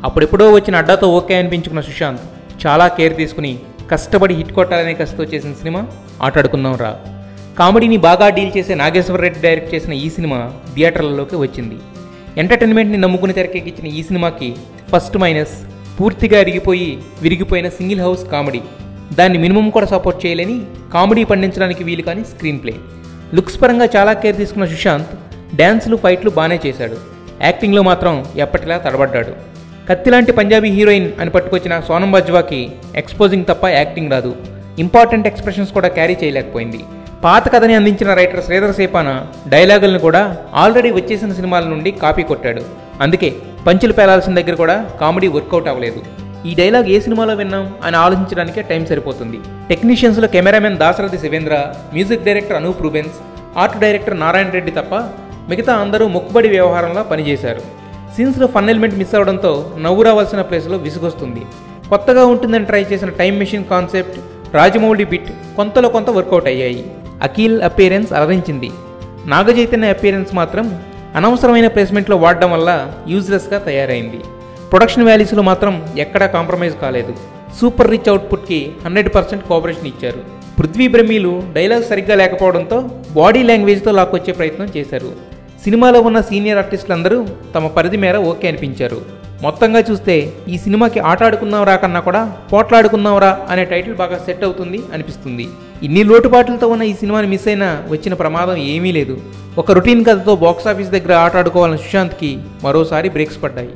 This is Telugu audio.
అప్పుడెప్పుడో వచ్చిన అడ్డాతో ఓకే అనిపించుకున్న సుశాంత్ చాలా కేర్ తీసుకుని కష్టపడి హిట్ కొట్టాలనే కసితో చేసిన సినిమా ఆటాడుకుందాం రా. కామెడీని బాగా డీల్ చేసే నాగేశ్వర రెడ్డి డైరెక్ట్ చేసిన ఈ సినిమా థియేటర్లలోకి వచ్చింది. ఎంటర్టైన్మెంట్ని నమ్ముకుని తెరకెక్కించిన ఈ సినిమాకి ఫస్ట్ మైనస్ పూర్తిగా విరిగిపోయిన సింగిల్ హౌస్ కామెడీ. దాన్ని మినిమం కూడా సపోర్ట్ చేయలేని కామెడీ పండించడానికి వీలు కానీ స్క్రీన్ ప్లే. లుక్స్ పరంగా చాలా కేర్ తీసుకున్న సుశాంత్ డ్యాన్సులు ఫైట్లు బాగానే చేశాడు. యాక్టింగ్లో మాత్రం ఎప్పటిలా తడబడ్డాడు. కత్తిలాంటి పంజాబీ హీరోయిన్ అని పట్టుకొచ్చిన సోనం బాజ్వాకి ఎక్స్పోజింగ్ తప్ప యాక్టింగ్ రాదు. ఇంపార్టెంట్ ఎక్స్ప్రెషన్స్ కూడా క్యారీ చేయలేకపోయింది. పాత కథని అందించిన రైటర్ శ్రీధర్ సేపాన డైలాగులను కూడా ఆల్రెడీ వచ్చేసిన సినిమాల నుండి కాపీ కొట్టాడు. అందుకే పంచులు పేలాల్సిన దగ్గర కూడా కామెడీ వర్కౌట్ అవ్వలేదు. ఈ డైలాగ్ ఏ సినిమాలో విన్నాం అని ఆలోచించడానికే టైం సరిపోతుంది. టెక్నీషియన్స్లో cameraman Dasaradhi Sivendra, music director Anup Rubens, art director Narayana Reddy తప్ప మిగతా అందరూ మొక్కుబడి వ్యవహారంలో పనిచేశారు. సీన్స్లో ఫన్ ఎలిమెంట్ మిస్ అవడంతో నవ్వు రావాల్సిన ప్లేస్లో విసుగొస్తుంది. కొత్తగా ఉంటుందని ట్రై చేసిన time machine concept, Rajamouli bit కొంతలో కొంత వర్కౌట్ అయ్యాయి. అఖిల్ అపియరెన్స్ అలరించింది. నాగచైతన్య అపియరెన్స్ మాత్రం అనవసరమైన ప్లేస్మెంట్లో వాడడం వల్ల యూజ్లెస్గా తయారైంది. ప్రొడక్షన్ వాల్యూస్లో మాత్రం ఎక్కడా కాంప్రమైజ్ కాలేదు. సూపర్ రిచ్ అవుట్పుట్కి 100% కోఆపరేషన్ ఇచ్చారు. పృథ్వీ బ్రహ్మీలు డైలాగ్ సరిగ్గా లేకపోవడంతో బాడీ లాంగ్వేజ్తో లాక్కొచ్చే ప్రయత్నం చేశారు. సినిమాలో ఉన్న సీనియర్ ఆర్టిస్టులందరూ తమ పరిధి మేర ఓకే అనిపించారు. మొత్తంగా చూస్తే ఈ సినిమాకి ఆటాడుకుందాంరా కన్నా కూడా పోట్లాడుకుందాంరా అనే టైటిల్ బాగా సెట్ అవుతుంది అనిపిస్తుంది. ఇన్ని లోటుపాట్లతో ఉన్న ఈ సినిమాని మిస్ అయినా వచ్చిన ప్రమాదం ఏమీ లేదు. ఒక రొటీన్ కథతో బాక్సాఫీస్ దగ్గర ఆటాడుకోవాలని సుశాంత్కి మరోసారి బ్రేక్స్ పడ్డాయి.